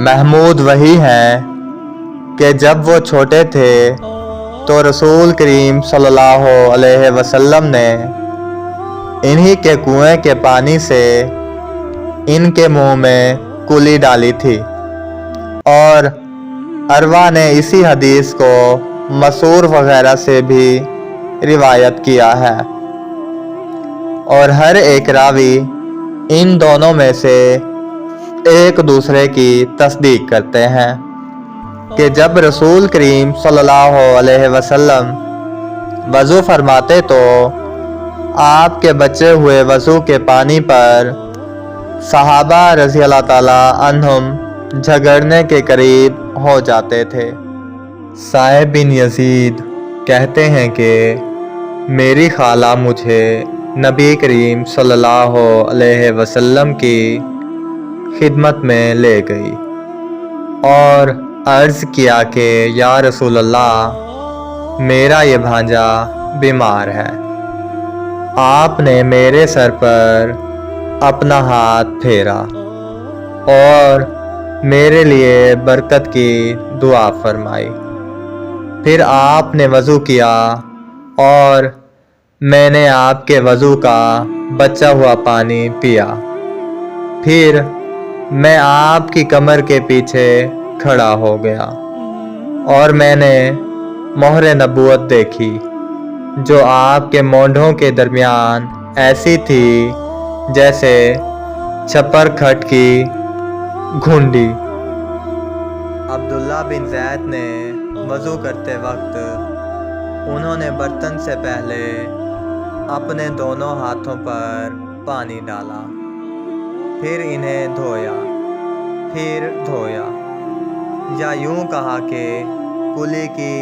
महमूद वही हैं कि जब वो छोटे थे तो रसूल करीम सल्लल्लाहु अलैहि वसल्लम ने इन्हीं के कुएं के पानी से इनके मुंह में कुली डाली थी। और अरवा ने इसी हदीस को मसूर वगैरह से भी रिवायत किया है। और हर एक रावी इन दोनों में से एक दूसरे की तस्दीक करते हैं कि जब रसूल करीम सल्लल्लाहु अलैहि वसल्लम वज़ू फरमाते तो आपके बचे हुए वज़ू के पानी पर सहाबा रज़ी अल्लाह ताला अन्हुम झगड़ने के करीब हो जाते थे। साइब बिन यजीद कहते हैं कि मेरी खाला मुझे नबी करीम सल्लल्लाहु अलैहि वसल्लम की खिदमत में ले गई और अर्ज़ किया कि या रसूल अल्लाह, मेरा ये भांजा बीमार है। आपने मेरे सर पर अपना हाथ फेरा और मेरे लिए बरकत की दुआ फरमाई। फिर आपने वज़ू किया और मैंने आपके वज़ू का बचा हुआ पानी पिया। फिर मैं आपकी कमर के पीछे खड़ा हो गया और मैंने मोहर नबूवत देखी जो आपके मोंढों के दरमियान ऐसी थी जैसे छपर खट की घुंडी। अब्दुल्ला बिन ज़ैद ने वज़ू करते वक्त उन्होंने बर्तन से पहले अपने दोनों हाथों पर पानी डाला, फिर इन्हें धोया, फिर धोया, या यूं कहा कि कुली की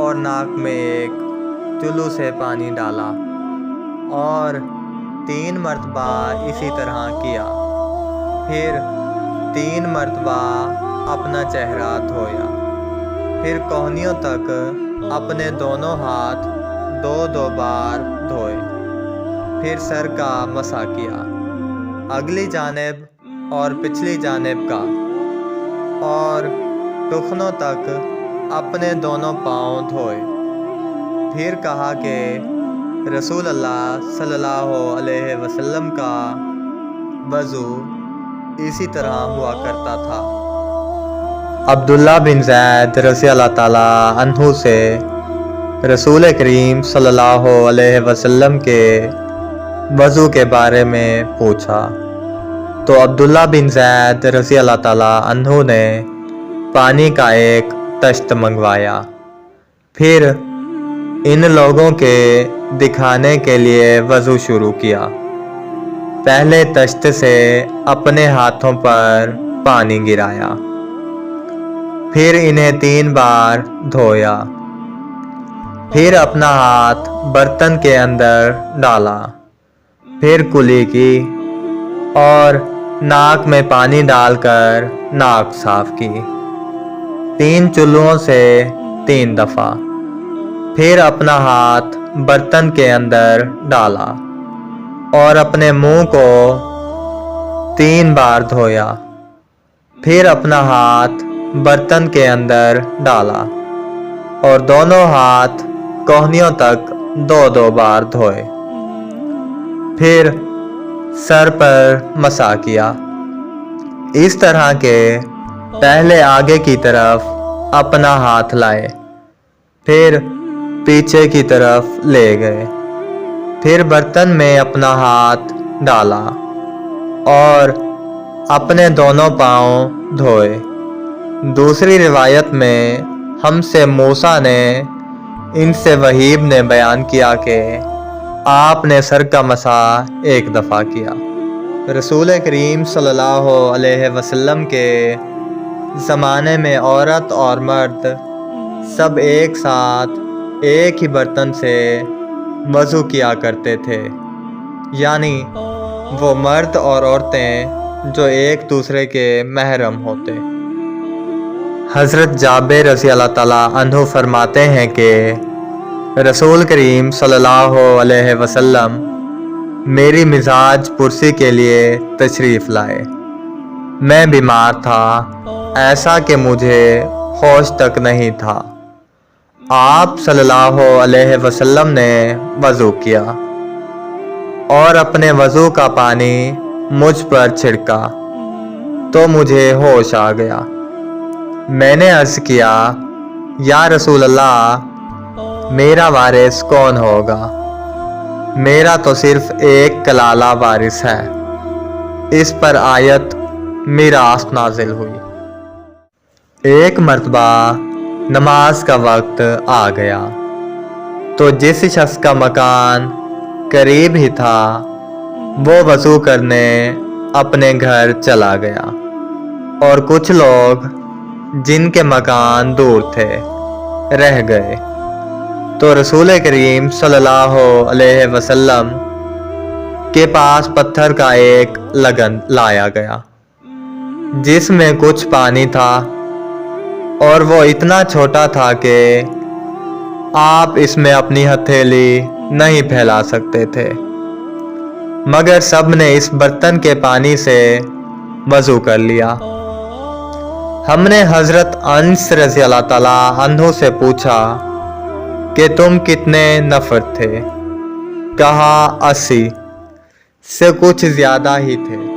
और नाक में एक चुल्लू से पानी डाला और 3 मरतबा इसी तरह किया। फिर 3 मरतबा अपना चेहरा धोया, फिर कोहनियों तक अपने दोनों हाथ 2-2 बार धोए, फिर सर का मसा किया, अगली जानिब और पिछली जानिब का, और टुखनों तक अपने दोनों पाँव धोए। फिर कहा कि रसूल अल्लाह सल्लल्लाहु अलैहि वसल्लम का वज़ू इसी तरह हुआ करता था। अब्दुल्ला बिन ज़ैद रज़ी अल्लाह ताला अन्हु से रसूल करीम सल्लल्लाहु अलैहि वसल्लम के वज़ू के बारे में पूछा तो अब्दुल्ला बिन ज़ैद रज़ी अल्लाह ताला अन्हु ने पानी का एक तश्त मंगवाया। फिर इन लोगों के दिखाने के लिए वज़ू शुरू किया। पहले तश्त से अपने हाथों पर पानी गिराया, फिर इन्हें 3 बार धोया, फिर अपना हाथ बर्तन के अंदर डाला, फिर कुली की और नाक में पानी डालकर नाक साफ की 3 चुल्लुओं से 3 दफ़ा, फिर अपना हाथ बर्तन के अंदर डाला और अपने मुंह को 3 बार धोया, फिर अपना हाथ बर्तन के अंदर डाला और दोनों हाथ कोहनियों तक 2-2 बार धोए, फिर सर पर मसा किया। इस तरह के पहले आगे की तरफ अपना हाथ लाए, फिर पीछे की तरफ ले गए, फिर बर्तन में अपना हाथ डाला और अपने दोनों पाँव धोए। दूसरी रिवायत में हमसे मूसा ने इनसे वहीब ने बयान किया कि आपने सर का मसा 1 दफ़ा किया। रसूल करीम सल्लल्लाहु अलैहि वसल्लम के ज़माने में औरत और मर्द सब एक साथ एक ही बर्तन से वज़ू किया करते थे, यानी वो मर्द और औरतें जो एक दूसरे के महरम होते। हज़रत जाबिर रज़ी अल्लाह ताला अन्हु फरमाते हैं कि रसूल करीम सल्लल्लाहु अलैहि वसल्लम मेरी मिजाज पुरसी के लिए तशरीफ़ लाए। मैं बीमार था, ऐसा कि मुझे होश तक नहीं था। आप सल्लल्लाहु अलैहि वसल्लम ने वज़ू किया और अपने वज़ू का पानी मुझ पर छिड़का तो मुझे होश आ गया। मैंने अर्ज़ किया, या रसूल अल्लाह, मेरा वारिस कौन होगा? मेरा तो सिर्फ एक कलाला वारिस है। इस पर आयत मिरास नाजिल हुई। एक मर्तबा नमाज का वक्त आ गया तो जिस शख्स का मकान करीब ही था वो वज़ू करने अपने घर चला गया और कुछ लोग जिनके मकान दूर थे रह गए। तो रसूल करीम सल्लल्लाहु अलैहि वसल्लम के पास पत्थर का एक लगन लाया गया जिसमें कुछ पानी था और वो इतना छोटा था कि आप इसमें अपनी हथेली नहीं फैला सकते थे, मगर सब ने इस बर्तन के पानी से वज़ू कर लिया। हमने हज़रत अनस रज़ी अल्लाह ताला अन्हु से पूछा कि तुम कितने नफर थे? कहा 80 से कुछ ज़्यादा ही थे।